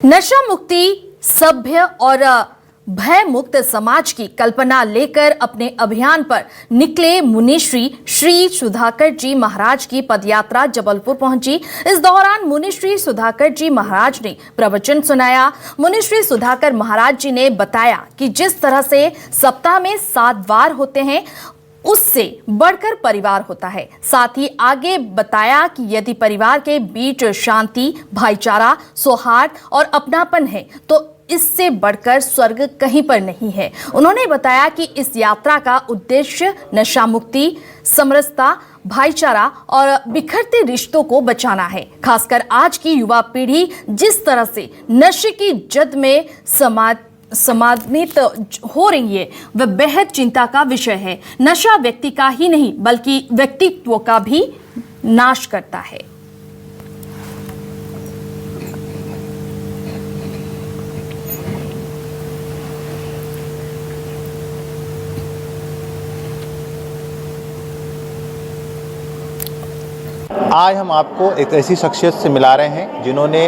नशा मुक्ति सभ्य और भय मुक्त समाज की कल्पना लेकर अपने अभियान पर निकले मुनिश्री श्री सुधाकर जी महाराज की पदयात्रा जबलपुर पहुंची। इस दौरान मुनिश्री सुधाकर जी महाराज ने प्रवचन सुनाया। मुनिश्री सुधाकर महाराज जी ने बताया कि जिस तरह से सप्ताह में 7 वार होते हैं उससे बढ़कर परिवार होता है। साथ ही आगे बताया कि यदि परिवार के बीच शांति, भाईचारा, सौहार्द और अपनापन है तो इससे बढ़कर स्वर्ग कहीं पर नहीं है। उन्होंने बताया कि इस यात्रा का उद्देश्य नशा मुक्ति, समरसता, भाईचारा और बिखरते रिश्तों को बचाना है। खासकर आज की युवा पीढ़ी जिस तरह से नशे की जद में समान्वित हो रही है वह बेहद चिंता का विषय है। नशा व्यक्ति का ही नहीं बल्कि व्यक्तित्व का भी नाश करता है। आज हम आपको एक ऐसी शख्सियत से मिला रहे हैं जिन्होंने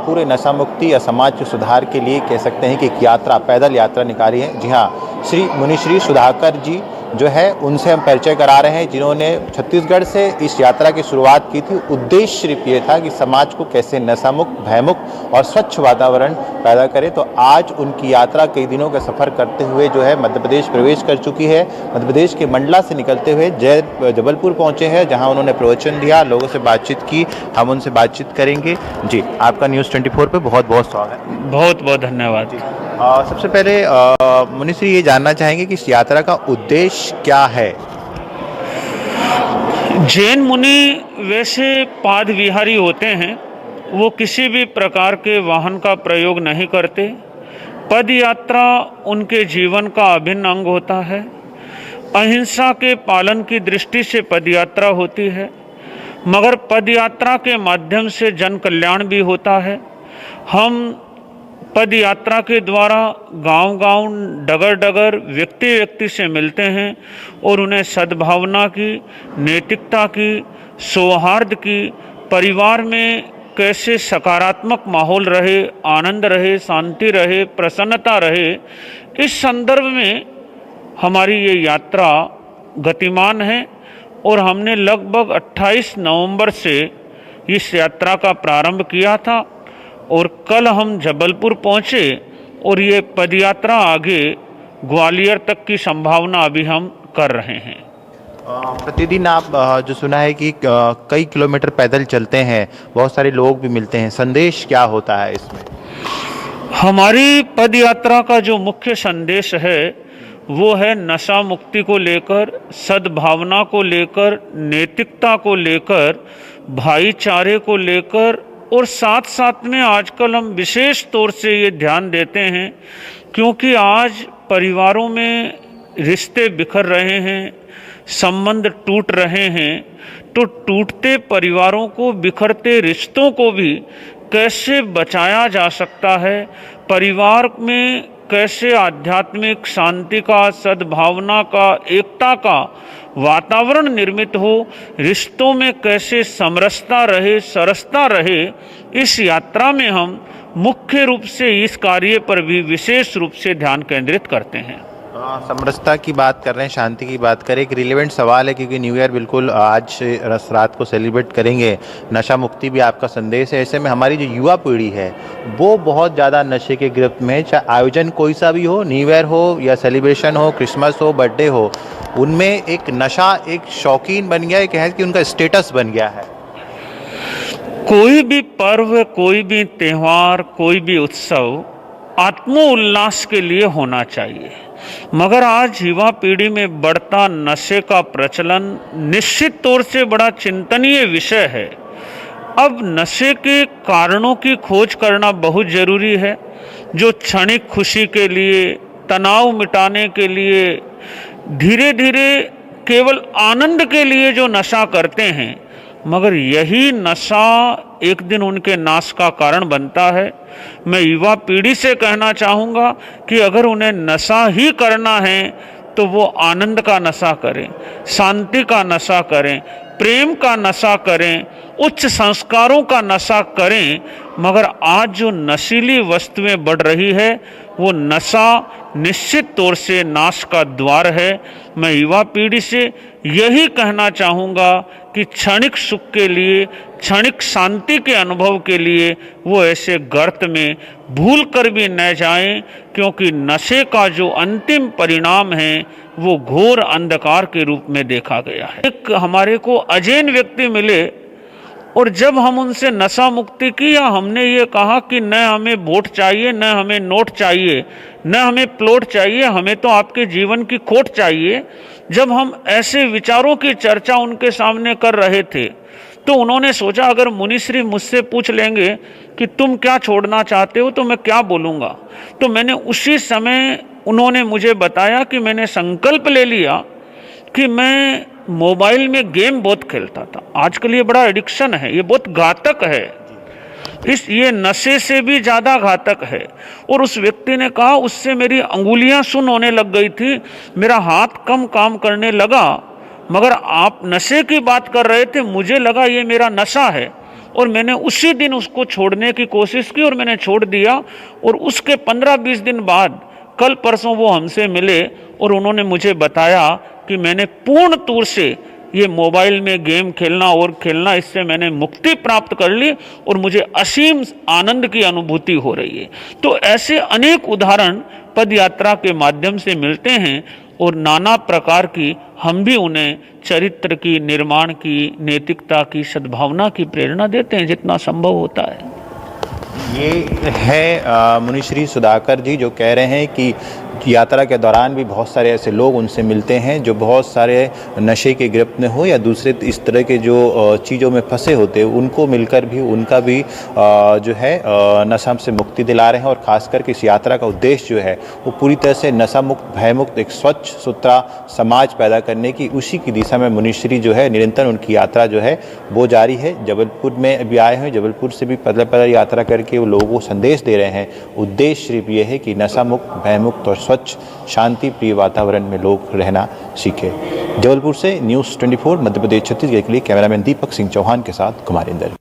पूरे नशा मुक्ति या समाज के सुधार के लिए कह सकते हैं कि एक यात्रा, पैदल यात्रा निकाली है। जी हाँ, श्री मुनिश्री सुधाकर जी जो है उनसे हम परिचय करा रहे हैं, जिन्होंने छत्तीसगढ़ से इस यात्रा की शुरुआत की थी। उद्देश्य सिर्फ ये था कि समाज को कैसे नशा मुक्त, भयमुक्त और स्वच्छ वातावरण पैदा करें। तो आज उनकी यात्रा कई दिनों का सफ़र करते हुए जो है मध्य प्रदेश प्रवेश कर चुकी है। मध्य प्रदेश के मंडला से निकलते हुए जबलपुर पहुँचे हैं, जहाँ उन्होंने प्रवचन दिया, लोगों से बातचीत की। हम उनसे बातचीत करेंगे। जी, आपका न्यूज़ 24 पर बहुत बहुत स्वागत है। बहुत बहुत धन्यवाद। सबसे पहले मुनिश्री ये जानना चाहेंगे कि इस यात्रा का उद्देश्य क्या है? जैन मुनि वैसे पाद विहारी होते हैं, वो किसी भी प्रकार के वाहन का प्रयोग नहीं करते। पद यात्रा उनके जीवन का अभिन्न अंग होता है। अहिंसा के पालन की दृष्टि से पद यात्रा होती है, मगर पद यात्रा के माध्यम से जन कल्याण भी होता है। हम पद यात्रा के द्वारा गांव-गांव, डगर-डगर, व्यक्ति-व्यक्ति से मिलते हैं और उन्हें सद्भावना की, नैतिकता की, सौहार्द की, परिवार में कैसे सकारात्मक माहौल रहे, आनंद रहे, शांति रहे, प्रसन्नता रहे, इस संदर्भ में हमारी ये यात्रा गतिमान है। और हमने लगभग 28 नवंबर से इस यात्रा का प्रारंभ किया था और कल हम जबलपुर पहुँचे और ये पदयात्रा आगे ग्वालियर तक की संभावना अभी हम कर रहे हैं। प्रतिदिन आप जो सुना है कि कई किलोमीटर पैदल चलते हैं, बहुत सारे लोग भी मिलते हैं, संदेश क्या होता है इसमें? हमारी पदयात्रा का जो मुख्य संदेश है वो है नशा मुक्ति को लेकर, सद्भावना को लेकर, नैतिकता को लेकर, भाईचारे को लेकर, और साथ साथ में आजकल हम विशेष तौर से ये ध्यान देते हैं क्योंकि आज परिवारों में रिश्ते बिखर रहे हैं, संबंध टूट रहे हैं। तो टूटते परिवारों को, बिखरते रिश्तों को भी कैसे बचाया जा सकता है, परिवार में कैसे आध्यात्मिक शांति का, सद्भावना का, एकता का वातावरण निर्मित हो, रिश्तों में कैसे समरसता रहे, सरसता रहे, इस यात्रा में हम मुख्य रूप से इस कार्य पर भी विशेष रूप से ध्यान केंद्रित करते हैं। समरसता की बात कर रहे हैं, शांति की बात करें, एक रिलेवेंट सवाल है क्योंकि न्यू ईयर बिल्कुल आज रात को सेलिब्रेट करेंगे, नशा मुक्ति भी आपका संदेश है। ऐसे में हमारी जो युवा पीढ़ी है वो बहुत ज़्यादा नशे के गिरफ्त में है। चाहे आयोजन कोई सा भी हो, न्यू ईयर हो या सेलिब्रेशन हो, क्रिसमस हो, बर्थडे हो, उनमें एक नशा एक शौकीन बन गया है, कह कि उनका स्टेटस बन गया है। कोई भी पर्व, कोई भी त्यौहार, कोई भी उत्सव आत्मोल्लास के लिए होना चाहिए, मगर आज युवा पीढ़ी में बढ़ता नशे का प्रचलन निश्चित तौर से बड़ा चिंतनीय विषय है। अब नशे के कारणों की खोज करना बहुत ज़रूरी है। जो क्षणिक खुशी के लिए, तनाव मिटाने के लिए, धीरे धीरे केवल आनंद के लिए जो नशा करते हैं, मगर यही नशा एक दिन उनके नाश का कारण बनता है। मैं युवा पीढ़ी से कहना चाहूँगा कि अगर उन्हें नशा ही करना है तो वो आनंद का नशा करें, शांति का नशा करें, प्रेम का नशा करें, उच्च संस्कारों का नशा करें, मगर आज जो नशीली वस्तुएं बढ़ रही है वो नशा निश्चित तौर से नाश का द्वार है। मैं युवा पीढ़ी से यही कहना चाहूँगा कि क्षणिक सुख के लिए, क्षणिक शांति के अनुभव के लिए वो ऐसे गर्त में भूल कर भी न जाएं, क्योंकि नशे का जो अंतिम परिणाम है वो घोर अंधकार के रूप में देखा गया है। एक हमारे को अजैन व्यक्ति मिले और जब हम उनसे नशा मुक्ति की या हमने ये कहा कि न हमें वोट चाहिए, न हमें नोट चाहिए, न हमें प्लॉट चाहिए, हमें तो आपके जीवन की खोट चाहिए, जब हम ऐसे विचारों की चर्चा उनके सामने कर रहे थे तो उन्होंने सोचा अगर मुनिश्री मुझसे पूछ लेंगे कि तुम क्या छोड़ना चाहते हो तो मैं क्या बोलूँगा। तो मैंने उसी समय उन्होंने मुझे बताया कि मैंने संकल्प ले लिया कि मैं मोबाइल में गेम बहुत खेलता था। आजकल ये बड़ा एडिक्शन है, ये बहुत घातक है, ये नशे से भी ज़्यादा घातक है। और उस व्यक्ति ने कहा उससे मेरी अंगुलियां सुन्न होने लग गई थी, मेरा हाथ कम काम करने लगा, मगर आप नशे की बात कर रहे थे, मुझे लगा ये मेरा नशा है और मैंने उसी दिन उसको छोड़ने की कोशिश की और मैंने छोड़ दिया। और उसके 15-20 दिन बाद कल परसों वो हमसे मिले और उन्होंने मुझे बताया कि मैंने पूर्ण तौर से ये मोबाइल में गेम खेलना और खेलना, इससे मैंने मुक्ति प्राप्त कर ली और मुझे असीम आनंद की अनुभूति हो रही है। तो ऐसे अनेक उदाहरण पद यात्रा के माध्यम से मिलते हैं और नाना प्रकार की हम भी उन्हें चरित्र की, निर्माण की, नैतिकता की, सद्भावना की प्रेरणा देते हैं जितना संभव होता है। ये है मुनिश्री सुधाकर जी जो कह रहे हैं कि यात्रा के दौरान भी बहुत सारे ऐसे लोग उनसे मिलते हैं जो बहुत सारे नशे के गिरफ्त में हो या दूसरे इस तरह के जो चीज़ों में फंसे होते हैं, उनको मिलकर भी उनका भी जो है नशा से मुक्ति दिला रहे हैं। और ख़ास करके इस यात्रा का उद्देश्य जो है वो पूरी तरह से नशा मुक्त, भय मुक्त, एक स्वच्छ सुथरा समाज पैदा करने की, उसी की दिशा में मुनिश्री जो है निरंतर उनकी यात्रा जो है वो जारी है। जबलपुर में अभी आए हैं, जबलपुर से भी पैदल पैदल यात्रा करके वो लोगों को संदेश दे रहे हैं। उद्देश्य सिर्फ ये है कि नशा मुक्त, भय मुक्त और स्वच्छ शांति प्रिय वातावरण में लोग रहना सीखे। जबलपुर से न्यूज़ 24 मध्य प्रदेश छत्तीसगढ़ के लिए कैमरामैन दीपक सिंह चौहान के साथ कुमार इंदर।